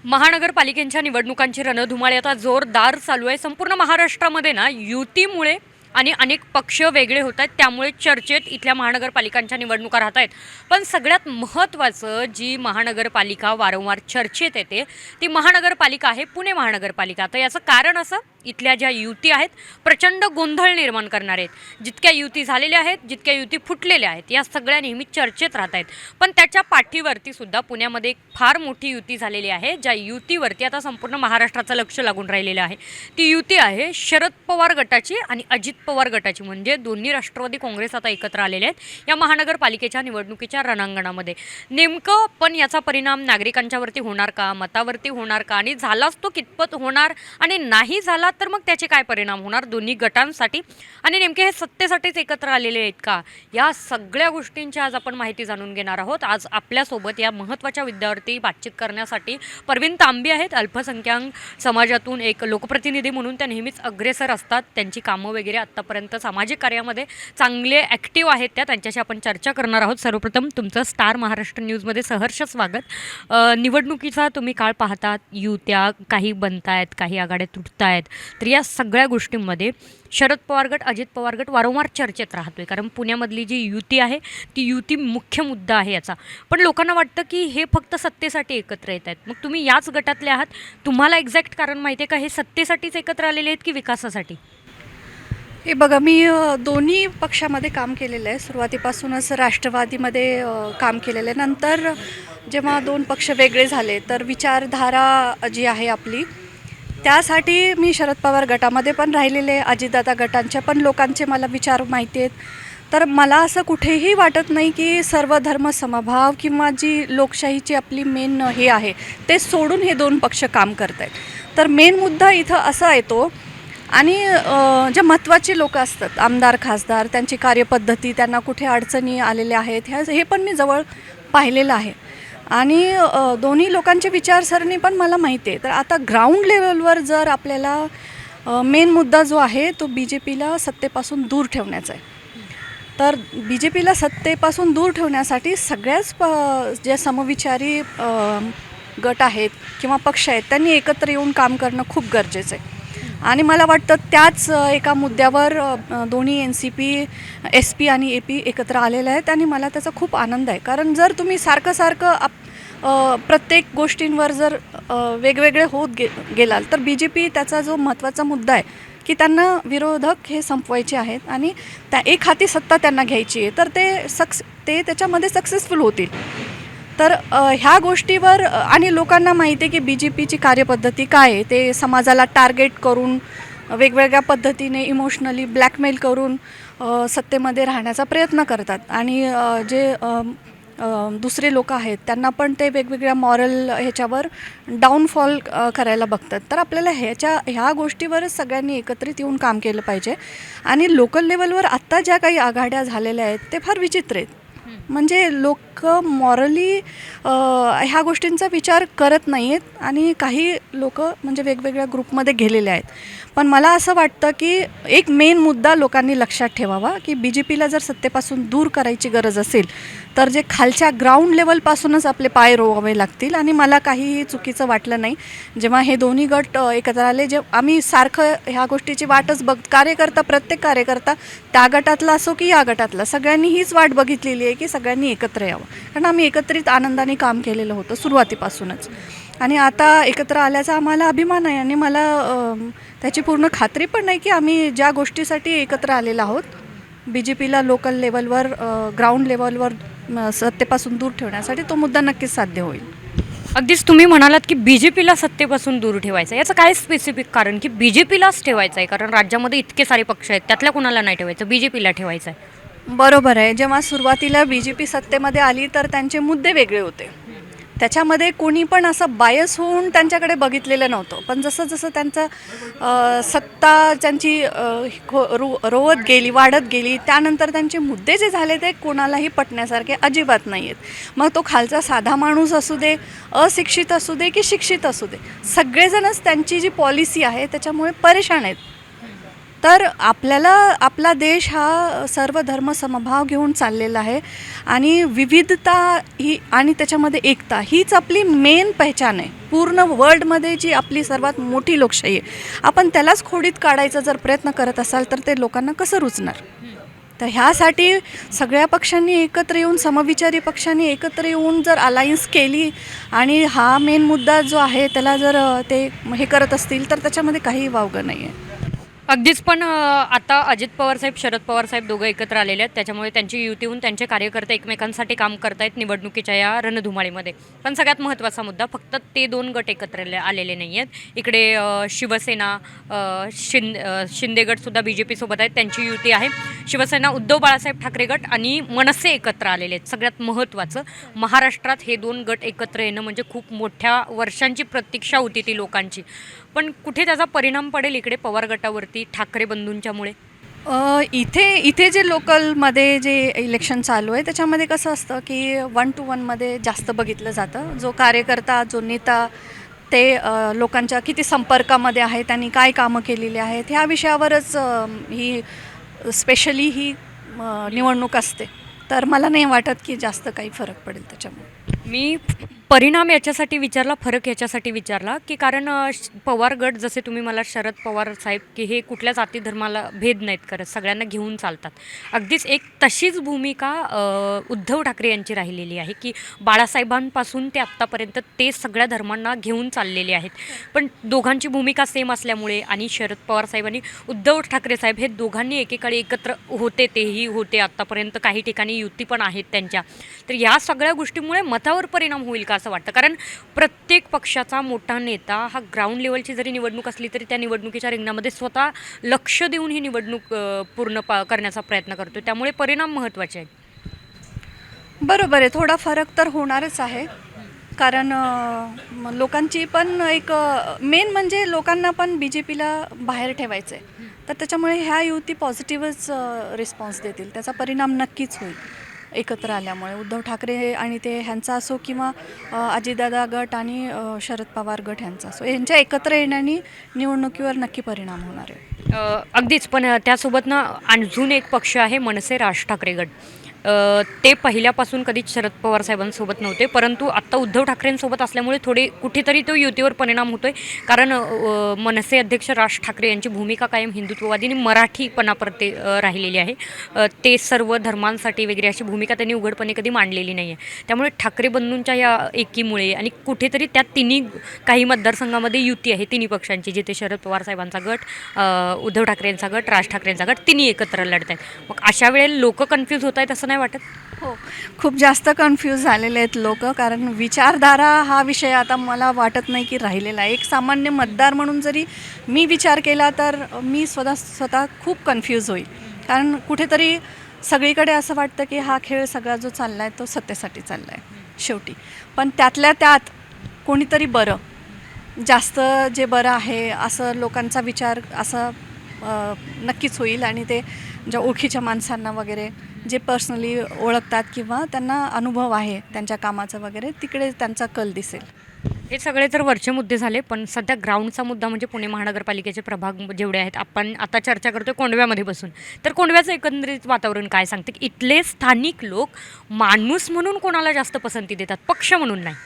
महानगरपालिकेच्या निवडणुकांची रणधुमाळी आता जोरदार चालू आहे. संपूर्ण महाराष्ट्रामध्ये ना युतीमुळे आणि अनेक पक्ष वेगळे होत आहेत, त्यामुळे चर्चेत इथल्या महानगरपालिकांच्या निवडणुका राहत आहेत. पण सगळ्यात महत्त्वाचं जी महानगरपालिका वारंवार चर्चेत येते ती महानगरपालिका आहे पुणे महानगरपालिका. तर याचं कारण असं, इथल्या ज्या युती आहेत प्रचंड गोंधळ निर्माण करणार आहेत. जितक्या युती झालेल्या आहेत, जितक्या युती फुटलेल्या आहेत, या सगळ्या नेहमी चर्चेत राहत आहेत. पण त्याच्या पाठीवरती सुद्धा पुण्यामध्ये एक फार मोठी युती झालेली आहे, ज्या युतीवरती आता संपूर्ण महाराष्ट्राचं लक्ष लागून राहिलेलं आहे. ती युती आहे शरद पवार गटाची आणि अजित पवार गटाची, म्हणजे दोन्ही राष्ट्रवादी काँग्रेस आता एकत्र आलेले आहेत या महानगरपालिकेच्या निवडणुकीच्या रणांगणामध्ये. नेमकं पण याचा परिणाम नागरिकांच्यावरती होणार का, मतावरती होणार का, आणि झालाच तो कितपत होणार, आणि नाही झाला तर मग त्याचे काय परिणाम होणार दोन्ही गटांसाठी, आणि नेमके हे सत्तेसाठीच एकत्र आलेले आहेत का, या सगळ्या गोष्टींची आज आपण माहिती जाणून घेणार आहोत. आज आपल्यासोबत या महत्त्वाच्या मुद्द्यावरती बातचीत करण्यासाठी परवीन तांबे आहेत. अल्पसंख्याक समाजातून एक लोकप्रतिनिधी म्हणून त्या नेहमीच अग्रेसर असतात. त्यांची कामं वगैरे आत्तापर्यंत सामाजिक कार्यामध्ये चांगले ॲक्टिव्ह आहेत त्यांच्याशी आपण चर्चा करणार आहोत. सर्वप्रथम तुमचं स्टार महाराष्ट्र न्यूजमध्ये सहर्ष स्वागत. निवडणुकीचा तुम्ही काळ पाहतात, युत्या काही बनत आहेत, काही आघाड्या तुटत आहेत, तर या सगळ्या गोष्टींमध्ये शरद पवार गट अजित पवार गट वारंवार चर्चेत राहतोय, कारण पुण्यामधली जी युती आहे ती युती मुख्य मुद्दा आहे याचा. पण लोकांना वाटतं की हे फक्त सत्तेसाठी एकत्र येत आहेत. मग तुम्ही याच गटातले आहात, तुम्हाला एक्झॅक्ट कारण माहिती आहे का, हे सत्तेसाठीच एकत्र आलेले आहेत की विकासासाठी? हे बघा, मी दोन्ही पक्षामध्ये काम केलेलं आहे. सुरुवातीपासूनच राष्ट्रवादीमध्ये काम केलेलं आहे. नंतर जेव्हा दोन पक्ष वेगळे झाले तर विचारधारा जी आहे आपली, त्यासाठी मी शरद पवार गटामध्ये पण राहिलेले, अजितदादा गटांच्या पण लोकांचे मला विचार माहिती आहेत. तर मला असं कुठेही वाटत नाही की सर्व धर्म समभाव किंवा जी लोकशाहीची आपली मेन हे आहे ते सोडून हे दोन पक्ष काम करत आहेत. तर मेन मुद्दा इथं असा येतो, आणि जे महत्त्वाची लोकं असतात, आमदार खासदार, त्यांची कार्यपद्धती, त्यांना कुठे अडचणी आलेल्या आहेत, हे पण मी जवळ पाहिलेलं आहे. आणि दोन्ही लोकांची विचारसरणी पण मला माहिती आहे. तर आता ग्राउंड लेवलवर जर आपल्याला मेन मुद्दा जो आहे तो BJPला सत्तेपासून दूर ठेवण्याचा आहे. तर BJPला सत्तेपासून दूर ठेवण्यासाठी सगळ्याच जे समविचारी गट आहेत किंवा पक्ष आहेत त्यांनी एकत्र येऊन काम करणं खूप गरजेचं आहे. आणि मला वाटतं त्याच एका मुद्द्यावर दोन्ही NCP, SP आणि AP एकत्र आलेले आहेत, आणि मला त्याचा खूप आनंद आहे. कारण जर तुम्ही सारखं प्रत्येक गोष्टींवर जर वेगवेगळे होत गेलाल तर BJP त्याचा जो महत्त्वाचा मुद्दा आहे की त्यांना विरोधक हे संपवायचे आहेत आणि त्या एक हाती सत्ता त्यांना घ्यायची आहे, तर ते त्याच्यामध्ये सक्सेसफुल होतील. तर ह्या गोष्टीवर, आणि लोकांना माहिती आहे की BJPची कार्यपद्धती काय आहे. ते समाजाला टार्गेट करून वेगवेगळ्या पद्धतीने इमोशनली ब्लॅकमेल करून सत्तेमध्ये राहण्याचा प्रयत्न करतात, आणि जे दुसरे लोक आहेत त्यांना पण ते वेगवेगळ्या मॉरल ह्याच्यावर डाऊनफॉल करायला बघतात. तर आपल्याला ह्या गोष्टीवरच सगळ्यांनी एकत्रित येऊन काम केलं पाहिजे. आणि लोकल लेवलवर आत्ता ज्या काही आघाड्या झालेल्या आहेत ते फार विचित्र आहेत. म्हणजे लोक मॉरली ह्या गोष्टींचा विचार करत नाही आहेत, आणि काही लोक म्हणजे वेगवेगळ्या ग्रुपमध्ये गेलेले आहेत. पण मला असं वाटतं की एक मेन मुद्दा लोकांनी लक्षात ठेवावा की BJPला जर सत्तेपासून दूर करायची गरज असेल तर जे खालच्या ग्राउंड लेवलपासूनच आपले पाय रोवावे लागतील. आणि मला काहीही चुकीचं वाटलं नाही जेव्हा हे दोन्ही गट एकत्र आले. जे आम्ही सारखं ह्या गोष्टीची वाटच प्रत्येक कार्यकर्ता त्या गटातला असो की या गटातला, सगळ्यांनी हीच वाट बघितलेली आहे की सगळ्यांनी एकत्र यावं. कारण आम्ही एकत्रित आनंदाने काम केलेलं होतं सुरुवातीपासूनच, आणि आता एकत्र आल्याचा आम्हाला अभिमान आहे. आणि मला त्याची पूर्ण खात्री पण नाही की आम्ही ज्या गोष्टीसाठी एकत्र आलेलो आहोत, BJPला लोकल लेवलवर ग्राउंड लेवलवर सत्तेपासून दूर ठेवण्यासाठी, तो मुद्दा नक्कीच साध्य होईल. अगदीच तुम्ही म्हणालात की BJPला सत्तेपासून दूर ठेवायचं आहे. याचं काय स्पेसिफिक कारण की BJPलाच ठेवायचं आहे? कारण राज्यामध्ये इतके सारे पक्ष आहेत, त्यातल्या कुणाला नाही ठेवायचं, BJPला ठेवायचं आहे. बरोबर आहे. जेव्हा सुरुवातीला BJP सत्तेमध्ये आली तर त्यांचे मुद्दे वेगळे होते. त्याच्यामध्ये कोणी पण असं बायस होऊन त्यांच्याकडे बघितलेलं नव्हतं. पण जसं जसं त्यांचं सत्ता त्यांची रोवत गेली, वाढत गेली, त्यानंतर त्यांचे मुद्दे जे झाले ते कोणालाही पटण्यासारखे अजिबात नाही आहेत. मग तो खालचा साधा माणूस असू दे, अशिक्षित असू दे की शिक्षित असू दे, सगळेजणच त्यांची जी पॉलिसी आहे त्याच्यामुळे परेशान आहेत. तर आपल्याला आपला देश हा सर्व धर्म समभाव घेऊन चाललेला आहे आणि विविधता ही आणि त्याच्यामध्ये एकता हीच आपली मेन पहिचान आहे. पूर्ण वर्ल्डमध्ये जी आपली सर्वात मोठी लोकशाही आहे, आपण त्यालाच खोडीत काढायचा जर प्रयत्न करत असाल तर ते लोकांना कसं रुचणार. तर ह्यासाठी सगळ्या पक्षांनी एकत्र येऊन, समविचारी पक्षांनी एकत्र येऊन जर अलायन्स केली आणि हा मेन मुद्दा जो आहे त्याला जर ते हे करत असतील तर त्याच्यामध्ये काही वावगं नाही आहे. अगदीच. पण आता अजित पवार साहेब, शरद पवार साहेब दोघं एकत्र आलेले आहेत, त्याच्यामुळे त्यांची युती होऊन त्यांचे कार्यकर्ते एकमेकांसाठी काम करतायत निवडणुकीच्या या रणधुमाळीमध्ये. पण सगळ्यात महत्त्वाचा मुद्दा, फक्त ते दोन गट एकत्र आलेले नाही आहेत. इकडे शिवसेना, शिंदे गटसुद्धा BJP सोबत आहेत, त्यांची युती आहे. शिवसेना उद्धव बाळासाहेब ठाकरे गट आणि मनसे एकत्र आलेले आहेत. सगळ्यात महत्त्वाचं, महाराष्ट्रात हे दोन गट एकत्र येणं म्हणजे खूप मोठ्या वर्षांची प्रतीक्षा होती ती लोकांची. पण कुठे त्याचा परिणाम पडेल इकडे पवार गटावरती ठाकरे बंधूंच्यामुळे? इथे जे लोकलमध्ये जे इलेक्शन चालू आहे त्याच्यामध्ये कसं असतं की 1 to 1मध्ये जास्त बघितलं जातं. जो कार्यकर्ता, जो नेता ते लोकांच्या किती संपर्कामध्ये आहे, त्यांनी काय कामं केलेली आहेत, ह्या विषयावरच ही स्पेशली ही निवडणूक असते. तर मला नाही वाटत की जास्त काही फरक पडेल त्याच्यामुळे. मी परिणाम याच्यासाठी विचारला, फरक याच्यासाठी विचारला की कारण पवार गट, जसे तुम्ही मला शरद पवार साहेब, की हे कुठल्या जाती धर्माला भेद नाहीत करत, सगळ्यांना घेऊन चालतात. अगदीच एक तशीच भूमिका उद्धव ठाकरे यांची राहिलेली आहे की बाळासाहेबांपासून ते आत्तापर्यंत ते सगळ्या धर्मांना घेऊन चाललेले आहेत. पण दोघांची भूमिका सेम असल्यामुळे आणि शरद पवार साहेब आणि उद्धव ठाकरे साहेब हे दोघांनी एकेकाळी एकत्र होते, तेही होते, आत्तापर्यंत काही ठिकाणी युती पण आहेत त्यांच्या. तर या सगळ्या गोष्टीमुळे मतावर परिणाम होईल का असं वाटतं? कारण प्रत्येक पक्षाचा मोठा नेता हा ग्राउंड लेवलची जरी निवडणूक असली तरी त्या निवडणुकीच्या रिंगणामध्ये स्वतः लक्ष देऊन ही निवडणूक पूर्ण करण्याचा प्रयत्न करतो. त्यामुळे परिणाम महत्त्वाचे आहेत. बरोबर आहे, थोडा फरक तर होणारच आहे. कारण लोकांची पण एक मेन म्हणजे लोकांना पण BJPला बाहेर ठेवायचं आहे. तर त्याच्यामुळे ह्या युती पॉझिटिव्हच रिस्पॉन्स देतील, त्याचा परिणाम नक्कीच होईल एकत्र आल्यामुळे. उद्धव ठाकरे आणि ते ह्यांचा असो किंवा अजितदादा गट आणि शरद पवार गट ह्यांचा असो, यांच्या एकत्र येण्याने निवडणुकीवर नक्की परिणाम होणार आहे. अगदीच. पण त्यासोबत ना अजून एक पक्ष आहे, मनसे राज ठाकरे गट. ते पहिल्यापासून कधीच शरद पवार साहेबांसोबत नव्हते, परंतु आत्ता उद्धव ठाकरेंसोबत असल्यामुळे थोडे कुठेतरी तो युतीवर परिणाम होतो आहे. कारण मनसे अध्यक्ष राज ठाकरे यांची भूमिका कायम हिंदुत्ववादी आणि मराठीपणाप्रती राहिलेली आहे. ते सर्व धर्मांसाठी वगैरे अशी भूमिका त्यांनी उघडपणे कधी मांडलेली नाही आहे. त्यामुळे ठाकरे बंधूंच्या या एकीमुळे आणि कुठेतरी त्या तिन्ही काही मतदारसंघामध्ये युती आहे तिन्ही पक्षांची, जिथे शरद पवार साहेबांचा गट, उद्धव ठाकरेंचा गट, राज ठाकरेंचा गट, तिन्ही एकत्र लढत आहेत. मग अशा वेळेला लोक कन्फ्यूज होत आहेत असं नाही वाटत? हो, खूप जास्त कन्फ्यूज झालेले आहेत लोक. कारण विचारधारा हा विषय आता मला वाटत नाही की राहिलेला आहे. एक सामान्य मतदार म्हणून जरी मी विचार केला तर मी स्वतः खूप कन्फ्यूज होईल. कारण कुठेतरी सगळीकडे असं वाटतं की हा खेळ सगळा जो चालला आहे तो सत्तेसाठी चालला आहे शेवटी. पण त्यातल्या त्यात कोणीतरी बरं, जास्त जे बरं आहे असं लोकांचा विचार असं नक्कीच होईल. आणि ते ज्या ओळखीच्या माणसांना वगैरे जे पर्सनली ओळखतात किंवा त्यांना अनुभव आहे त्यांच्या कामाचा वगैरे, तिकडे त्यांचा कल दिसेल. हे सगळे तर वरचे मुद्दे झाले, पण सध्या ग्राउंडचा मुद्दा म्हणजे पुणे महानगरपालिकेचे प्रभाग जेवढे आहेत, आपण आता चर्चा करतोय कोंडव्यामध्ये बसून. तर कोंडव्याचं एकंदरीत वातावरण काय सांगते की इथले स्थानिक लोक माणूस म्हणून कोणाला जास्त पसंती देतात, पक्ष म्हणून नाही?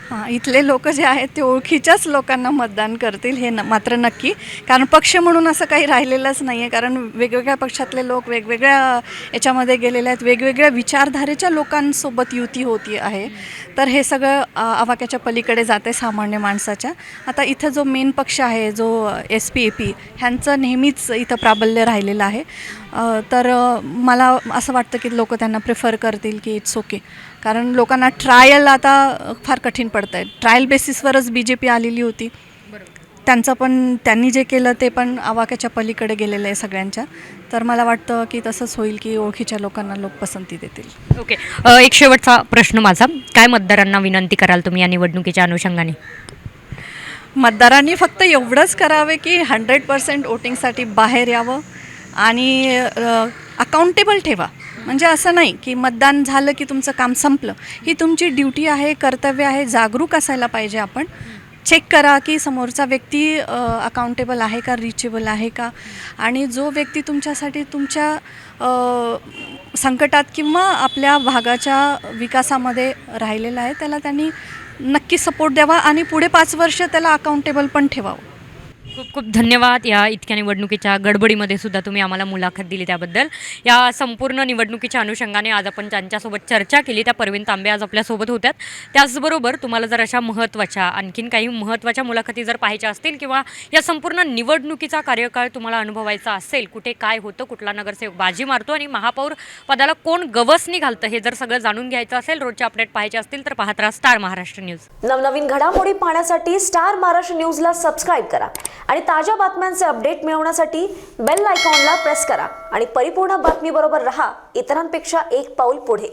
हां, इथले लोक जे आहेत ते ओळखीच्याच लोकांना मतदान करतील हे मात्र नक्की. कारण पक्ष म्हणून असं काही राहिलेलंच नाही आहे. कारण वेगवेगळ्या पक्षातले लोक वेगवेगळ्या याच्यामध्ये गेलेले आहेत, वेगवेगळ्या विचारधारेच्या लोकांसोबत युती होती आहे. तर हे सगळं आवाक्याच्या पलीकडे जाते सामान्य माणसाच्या. आता इथं जो मेन पक्ष आहे, जो SPAP, ह्यांचं नेहमीच इथं प्राबल्य राहिलेलं आहे. तर मला असं वाटतं की लोक त्यांना प्रिफर करतील की इट्स ओके. कारण लोकांना ट्रायल आता फार कठीण पडतं आहे. ट्रायल बेसिसवरच BJP आलेली होती. त्यांनी जे केलं ते पण आवाक्याच्या पलीकडे गेलेलं आहे सगळ्यांच्या. तर मला वाटतं की तसंच होईल की ओळखीच्या लोकांना लोक पसंती देतील. ओके. एक शेवटचा प्रश्न माझा, काय मतदारांना विनंती कराल तुम्ही या निवडणुकीच्या अनुषंगाने? मतदारांनी फक्त एवढंच करावे की 100% वोटिंगसाठी बाहेर यावं आणि अकाउंटेबल ठेवा. म्हणजे असं नाही की मतदान झालं की तुमचं काम संपलं. ही तुमची ड्युटी आहे, कर्तव्य आहे, जागरूक असायला पाहिजे आपण. चेक करा की समोरचा व्यक्ती अकाउंटेबल आहे का, रिचेबल आहे का, आणि जो व्यक्ती तुमच्यासाठी तुमच्या संकटात किंवा आपल्या भागाच्या विकासामध्ये राहिलेला आहे त्याला त्यांनी नक्की सपोर्ट द्यावा आणि पुढे 5 वर्ष त्याला अकाउंटेबल पण ठेवावं. खूप खूप धन्यवाद. या इतक्या निवडणुकीच्या गडबडीमध्ये सुद्धा तुम्ही आम्हाला मुलाखत दिली त्याबद्दल. या संपूर्ण निवडणुकीच्या अनुषंगाने आज आपण ज्यांच्यासोबत चर्चा केली त्या परवीन तांबे आज आपल्यासोबत होत्यात. त्याचबरोबर तुम्हाला जर अशा महत्त्वाच्या आणखीन काही महत्त्वाच्या मुलाखती जर पाहायच्या असतील किंवा या संपूर्ण निवडणुकीचा कार्यकाळ तुम्हाला अनुभवायचा असेल, कुठे काय होतं, कुठला नगरसेवक बाजी मारतो आणि महापौर पदाला कोण गवसणी घालतं, हे जर सगळं जाणून घ्यायचं असेल, रोजचे अपडेट पाहायचे असतील तर पाहत राहा स्टार महाराष्ट्र न्यूज. नवनवीन घडामोडी पाहण्यासाठी स्टार महाराष्ट्र न्यूजला सबस्क्राईब करा आणि ताज्या बातम्यांचे अपडेट मिळवण्यासाठी बेल आयकॉनला प्रेस करा आणि परिपूर्ण बातमी बरोबर रहा, इतरांपेक्षा एक पाऊल पुढे.